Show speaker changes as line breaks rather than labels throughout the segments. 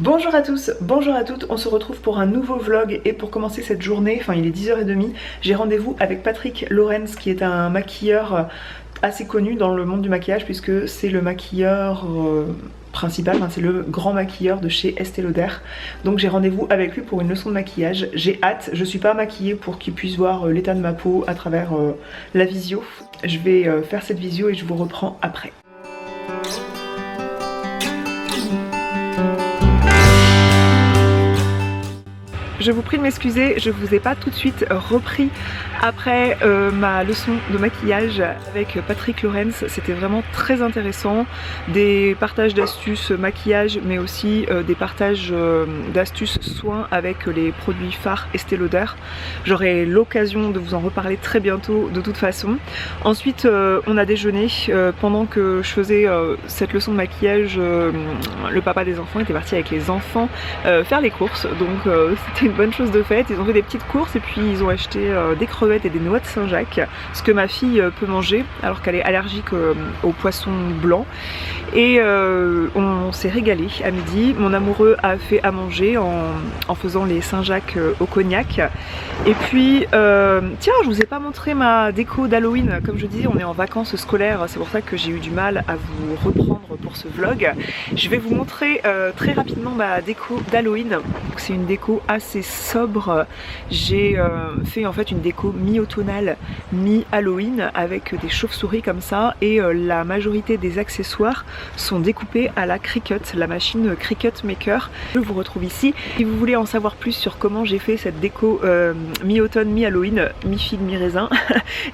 Bonjour à tous, bonjour à toutes, on se retrouve pour un nouveau vlog et pour commencer cette journée, enfin il est 10h30, j'ai rendez-vous avec Patrick Lorentz qui est un maquilleur assez connu dans le monde du maquillage puisque c'est le maquilleur principal, enfin, c'est le grand maquilleur de chez Estée Lauder. Donc j'ai rendez-vous avec lui pour une leçon de maquillage, j'ai hâte, je suis pas maquillée pour qu'il puisse voir l'état de ma peau à travers la visio. Je vais faire cette visio et je vous reprends après. Je vous prie de m'excuser, je vous ai pas tout de suite repris après ma leçon de maquillage avec Patrick Lorentz. C'était vraiment très intéressant, des partages d'astuces maquillage mais aussi des partages d'astuces soins avec les produits phares Estée Lauder. J'aurai l'occasion de vous en reparler très bientôt de toute façon. Ensuite on a déjeuné pendant que je faisais cette leçon de maquillage. Le papa des enfants était parti avec les enfants faire les courses, donc c'était une bonne chose de faite. Ils ont fait des petites courses et puis ils ont acheté des crevettes et des noix de Saint-Jacques, ce que ma fille peut manger alors qu'elle est allergique aux poissons blancs. Et on s'est régalé à midi. Mon amoureux a fait à manger en faisant les Saint-Jacques au cognac. Et puis tiens, je vous ai pas montré ma déco d'Halloween. Comme je dis, on est en vacances scolaires, c'est pour ça que j'ai eu du mal à vous reprendre pour ce vlog. Je vais vous montrer très rapidement ma déco d'Halloween. C'est une déco assez sobre. J'ai fait en fait une déco mi-automnale, mi-Halloween avec des chauves-souris comme ça, et la majorité des accessoires sont découpés à la Cricut, la machine Cricut Maker. Je vous retrouve ici. Si vous voulez en savoir plus sur comment j'ai fait cette déco mi-automne, mi-Halloween, mi-figue, mi-raisin,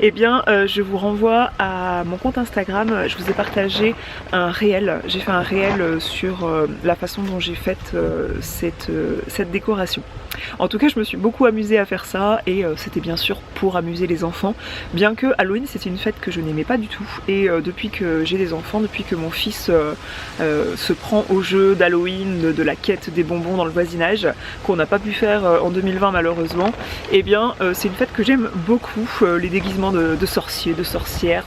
et eh bien je vous renvoie à mon compte Instagram. Je vous ai partagé un réel. J'ai fait un réel sur la façon dont j'ai fait cette décoration. En tout cas, je me suis beaucoup amusée à faire ça et c'était bien sûr pour amuser les enfants, bien que Halloween c'était une fête que je n'aimais pas du tout. Et depuis que j'ai des enfants, depuis que mon fils se prend au jeu d'Halloween, de la quête des bonbons dans le voisinage, qu'on n'a pas pu faire en 2020 malheureusement, et eh bien c'est une fête que j'aime beaucoup. Les déguisements de sorciers, de sorcières.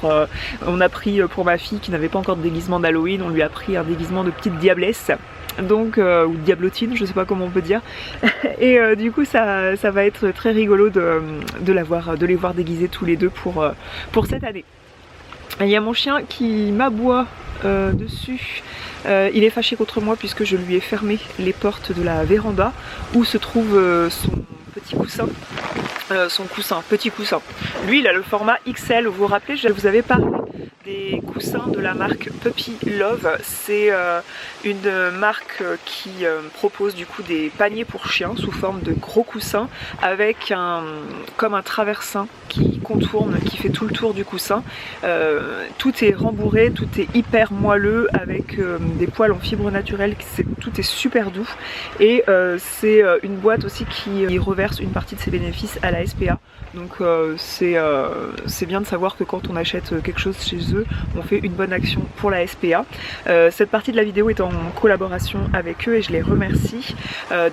On a pris pour ma fille qui n'avait pas encore de déguisement d'Halloween, on lui a pris un déguisement de petite diablesse. Donc ou diablotine, je sais pas comment on peut dire. Et du coup ça va être très rigolo de les voir déguisés tous les deux pour cette année. Il y a mon chien qui m'aboie dessus. Il est fâché contre moi puisque je lui ai fermé les portes de la véranda où se trouve son petit coussin. Petit coussin. Lui il a le format XL, vous vous rappelez, je vous avais parlé des coussins de la marque Puppy Love. C'est une marque qui propose du coup des paniers pour chiens sous forme de gros coussins avec comme un traversin qui contourne, qui fait tout le tour du coussin. Tout est rembourré, tout est hyper moelleux avec des poils en fibre naturelle, tout est super doux. Et c'est une boîte aussi qui reverse une partie de ses bénéfices à la SPA. Donc c'est bien de savoir que quand on achète quelque chose chez eux, on fait une bonne action pour la SPA. Cette partie de la vidéo est en collaboration avec eux et je les remercie.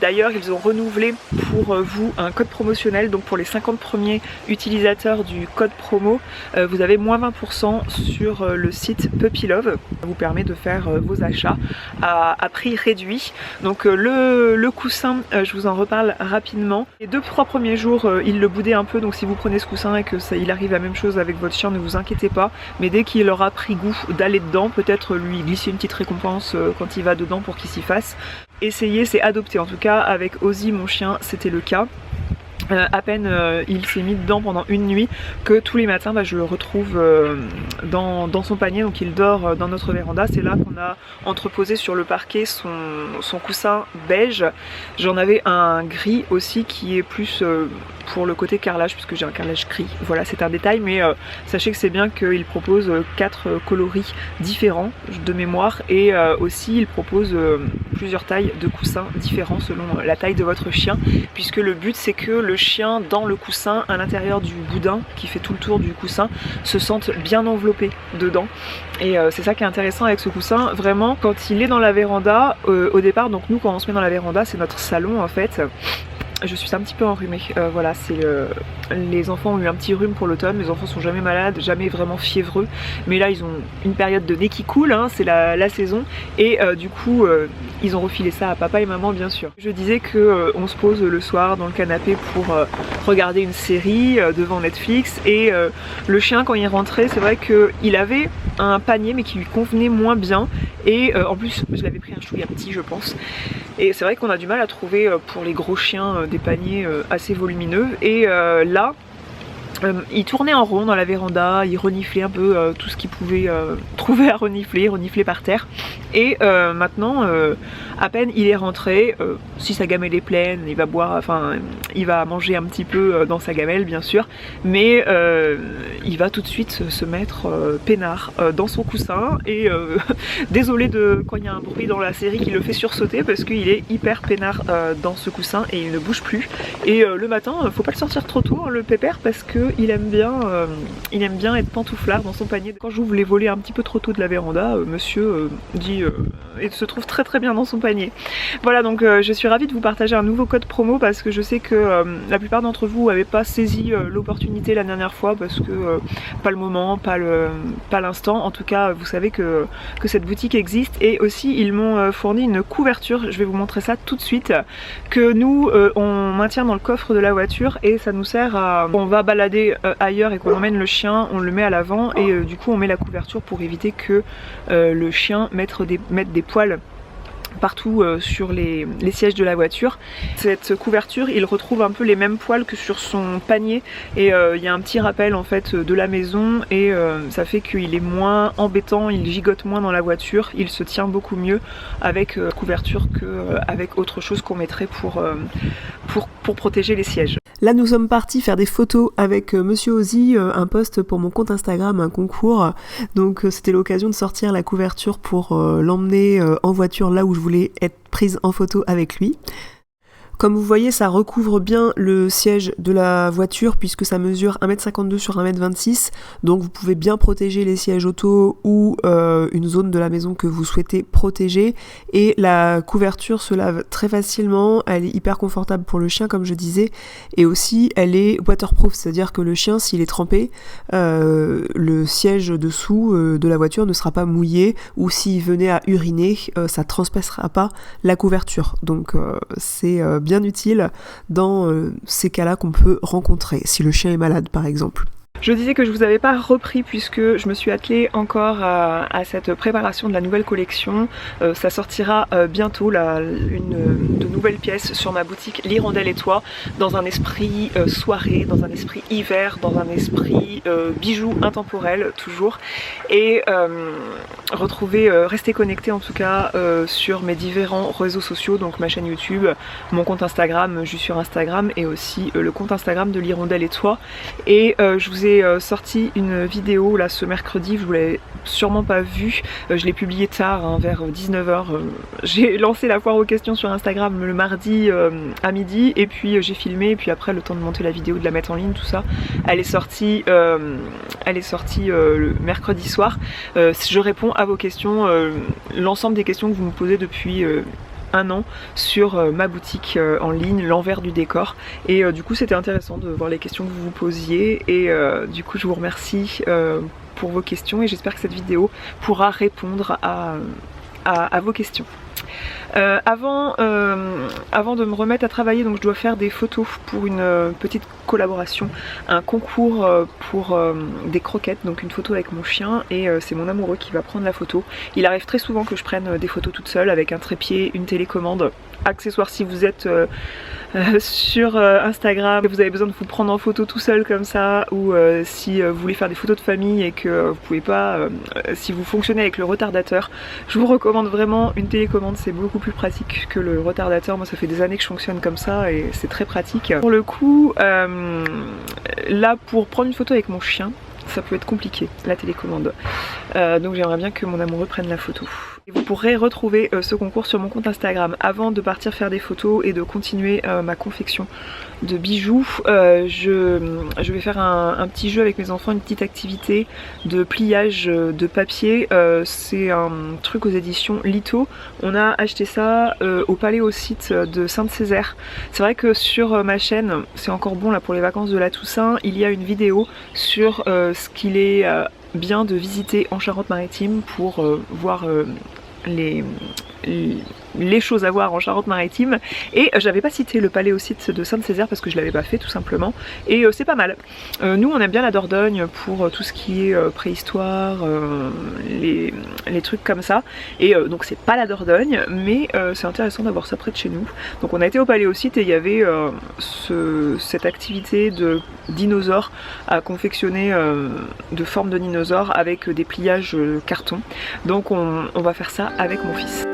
D'ailleurs ils ont renouvelé pour vous un code promotionnel, donc pour les 50 premiers utilisateurs du code promo, vous avez moins 20% sur le site Puppy Love. Ça vous permet de faire vos achats à prix réduit. Donc le coussin, je vous en reparle rapidement. Les 2-3 premiers jours il le boudait un peu, donc si vous prenez ce coussin et que il arrive la même chose avec votre chien, ne vous inquiétez pas, mais dès qu'il aura pris goût d'aller dedans, peut-être lui glisser une petite récompense quand il va dedans pour qu'il s'y fasse. Essayez, c'est adopté. En tout cas avec Ozzy mon chien c'était le cas. À peine il s'est mis dedans pendant une nuit que tous les matins je le retrouve dans son panier, donc il dort dans notre véranda. C'est là qu'on a entreposé sur le parquet son coussin beige. J'en avais un gris aussi qui est plus pour le côté carrelage puisque j'ai un carrelage gris. Voilà, c'est un détail, mais sachez que c'est bien qu'il propose 4 coloris différents de mémoire, et aussi il propose plusieurs tailles de coussins différents selon la taille de votre chien, puisque le but c'est que le chien dans le coussin, à l'intérieur du boudin qui fait tout le tour du coussin, se sente bien enveloppé dedans. Et c'est ça qui est intéressant avec ce coussin. Vraiment, quand il est dans la véranda, au départ, donc nous quand on se met dans la véranda, c'est notre salon en fait. je suis un petit peu enrhumée. Voilà, les enfants ont eu un petit rhume pour l'automne, les enfants sont jamais malades, jamais vraiment fiévreux, mais là ils ont une période de nez qui coule, hein, c'est la saison, et du coup ils ont refilé ça à papa et maman bien sûr. Je disais que on se pose le soir dans le canapé pour regarder une série devant Netflix, et le chien quand il est rentré, c'est vrai qu'il avait un panier mais qui lui convenait moins bien, et en plus je l'avais pris un chouïa petit je pense, et c'est vrai qu'on a du mal à trouver pour les gros chiens des paniers assez volumineux, et là il tournait en rond dans la véranda, il reniflait un peu tout ce qu'il pouvait trouver à renifler, par terre. Et maintenant, à peine il est rentré, si sa gamelle est pleine, il va boire, enfin il va manger un petit peu dans sa gamelle bien sûr, mais il va tout de suite se mettre peinard dans son coussin, et désolé de quand il y a un bruit dans la série qui le fait sursauter, parce qu'il est hyper peinard dans ce coussin et il ne bouge plus. Et le matin, faut pas le sortir trop tôt hein, le pépère, parce que il aime bien être pantouflard dans son panier. Quand j'ouvre les volets un petit peu trop tôt de la véranda, monsieur dit et se trouve très très bien dans son panier. Voilà, donc je suis ravie de vous partager un nouveau code promo, parce que je sais que la plupart d'entre vous n'avaient pas saisi l'opportunité la dernière fois, parce que pas le moment, pas l'instant. En tout cas, vous savez que cette boutique existe, et aussi ils m'ont fourni une couverture, je vais vous montrer ça tout de suite, que nous on maintient dans le coffre de la voiture, et ça nous sert à... On va balader ailleurs et qu'on emmène le chien, on le met à l'avant, et du coup on met la couverture pour éviter que le chien mette des poils partout sur les sièges de la voiture. Cette couverture, il retrouve un peu les mêmes poils que sur son panier, et il y a un petit rappel en fait de la maison, et ça fait qu'il est moins embêtant, il gigote moins dans la voiture, il se tient beaucoup mieux avec couverture qu'avec autre chose qu'on mettrait pour protéger les sièges. Là nous sommes partis faire des photos avec Monsieur Ozzy, un post pour mon compte Instagram, un concours, donc c'était l'occasion de sortir la couverture pour l'emmener en voiture là où je voulais être prise en photo avec lui. Comme vous voyez, ça recouvre bien le siège de la voiture, puisque ça mesure 1m52 sur 1m26, donc vous pouvez bien protéger les sièges auto ou une zone de la maison que vous souhaitez protéger. Et la couverture se lave très facilement, elle est hyper confortable pour le chien comme je disais, et aussi elle est waterproof, c'est-à-dire que le chien, s'il est trempé, le siège dessous de la voiture ne sera pas mouillé, ou s'il venait à uriner, ça transpercera pas la couverture. Donc c'est bien utile dans ces cas-là qu'on peut rencontrer, si le chien est malade par exemple. Je disais que je vous avais pas repris puisque je me suis attelée encore à cette préparation de la nouvelle collection. Ça sortira bientôt de nouvelles pièces sur ma boutique L'Hirondelle et Toi, dans un esprit soirée, dans un esprit hiver, dans un esprit bijoux intemporel toujours. Et restez connectés en tout cas sur mes différents réseaux sociaux, donc ma chaîne YouTube, mon compte Instagram, je suis sur Instagram, et aussi le compte Instagram de L'Hirondelle et Toi. Et je vous ai sorti une vidéo là ce mercredi, vous l'avez sûrement pas vue, je l'ai publiée tard hein, vers 19h. J'ai lancé la foire aux questions sur Instagram le mardi à midi, et puis j'ai filmé, et puis après le temps de monter la vidéo, de la mettre en ligne, tout ça, elle est sortie le mercredi soir. Je réponds à vos questions, l'ensemble des questions que vous me posez depuis un an sur ma boutique en ligne, l'envers du décor, et du coup c'était intéressant de voir les questions que vous vous posiez, et du coup je vous remercie pour vos questions, et j'espère que cette vidéo pourra répondre à vos questions. Avant de me remettre à travailler, donc je dois faire des photos pour une petite collaboration, un concours pour des croquettes, donc une photo avec mon chien, et c'est mon amoureux qui va prendre la photo. Il arrive très souvent que je prenne des photos toute seule avec un trépied, une télécommande, accessoire si vous êtes sur Instagram et vous avez besoin de vous prendre en photo tout seul comme ça, ou si vous voulez faire des photos de famille et que vous pouvez pas, si vous fonctionnez avec le retardateur, je vous recommande vraiment une télécommande, c'est beaucoup plus pratique que le retardateur. Moi ça fait des années que je fonctionne comme ça et c'est très pratique. Pour le coup, là pour prendre une photo avec mon chien, ça peut être compliqué, la télécommande. Donc j'aimerais bien que mon amoureux prenne la photo. Vous pourrez retrouver ce concours sur mon compte Instagram. Avant de partir faire des photos et de continuer ma confection de bijoux, je vais faire un petit jeu avec mes enfants, une petite activité de pliage de papier. C'est un truc aux éditions Lito. On a acheté ça au Paléosite de Sainte-Césaire. C'est vrai que sur ma chaîne, c'est encore bon là pour les vacances de la Toussaint, il y a une vidéo sur ce qu'il est bien de visiter en Charente-Maritime pour voir les choses à voir en Charente-Maritime, et j'avais pas cité le Paléosite de Sainte-Césaire parce que je l'avais pas fait tout simplement, et c'est pas mal. Nous on aime bien la Dordogne pour tout ce qui est préhistoire, les trucs comme ça, et donc c'est pas la Dordogne, mais c'est intéressant d'avoir ça près de chez nous. Donc on a été au Paléosite et il y avait cette activité de dinosaures à confectionner de forme de dinosaures avec des pliages carton. Donc on va faire ça avec mon fils.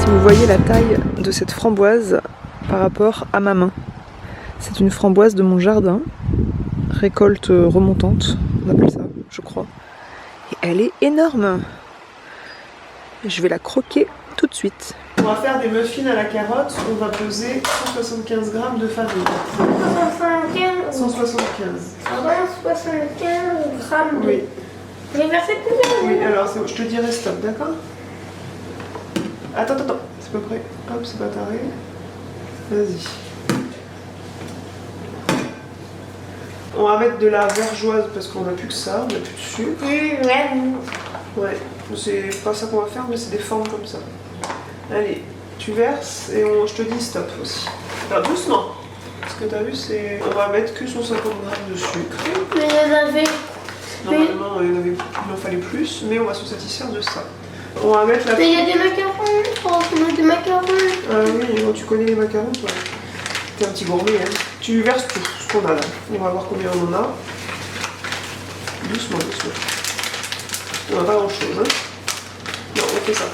Vous voyez la taille de cette framboise par rapport à ma main. C'est une framboise de mon jardin, récolte remontante, on appelle ça, je crois. Et elle est énorme. Je vais la croquer tout de suite. On va faire des muffins à la carotte, on va peser 175 g de farine. 175
grammes de...
Oui.
J'ai versé combien?
Oui, alors je te dirai stop, d'accord? Attends, c'est pas prêt. Hop, c'est pas taré. Vas-y. On va mettre de la vergeoise parce qu'on n'a plus que ça, on n'a plus de sucre. Ouais, c'est pas ça qu'on va faire, mais c'est des formes comme ça. Allez, tu verses et je te dis stop aussi. Alors doucement. Parce que t'as vu, c'est. On va mettre que 150 g de sucre.
Mais il y en avait.
Normalement, il en fallait plus, mais on va se satisfaire de ça. On va mettre la...
Mais il y a des macarons, on a des macarons.
Ah oui, tu connais les macarons, toi. T'es un petit gourmet, hein. Tu verses tout ce qu'on a là. On va voir combien on en a. Doucement. On n'a pas grand chose, hein. Non, on fait ça.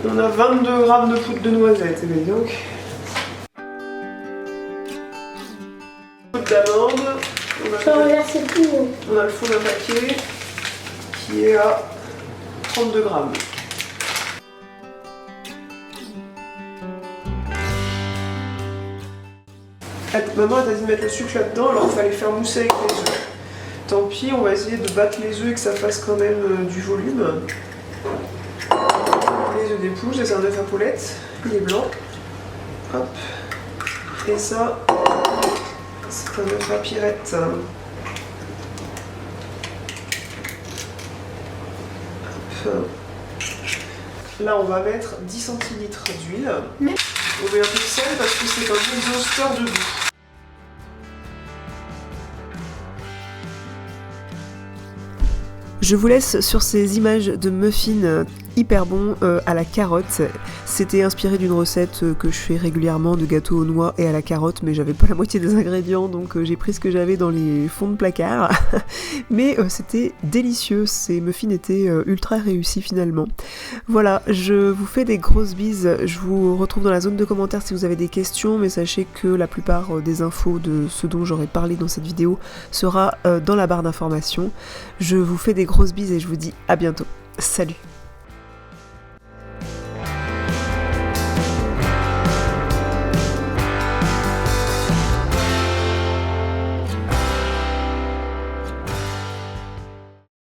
On a 22 g de poudre de noisette, et bien donc. Poudre d'amande. On a le fond d'un paquet qui est à 32 g. Maman elle t'a dit de mettre le sucre là-dedans, alors il fallait faire mousser avec les œufs. Tant pis, on va essayer de battre les œufs et que ça fasse quand même du volume. Les œufs d'épouse, c'est un œuf à poulette, il est blanc. Hop. Et ça, c'est un œuf à pirette. Là on va mettre 10 centilitres d'huile. On met un peu de sel parce que c'est un exhausteur de goût. Je vous laisse sur ces images de muffins hyper bons à la carotte. C'était inspiré d'une recette que je fais régulièrement de gâteaux aux noix et à la carotte, mais j'avais pas la moitié des ingrédients, donc j'ai pris ce que j'avais dans les fonds de placard. Mais c'était délicieux, ces muffins étaient ultra réussis finalement. Voilà, je vous fais des grosses bises, je vous retrouve dans la zone de commentaires si vous avez des questions, mais sachez que la plupart des infos de ce dont j'aurais parlé dans cette vidéo sera dans la barre d'informations. Je vous fais des grosses bises et je vous dis à bientôt. Salut!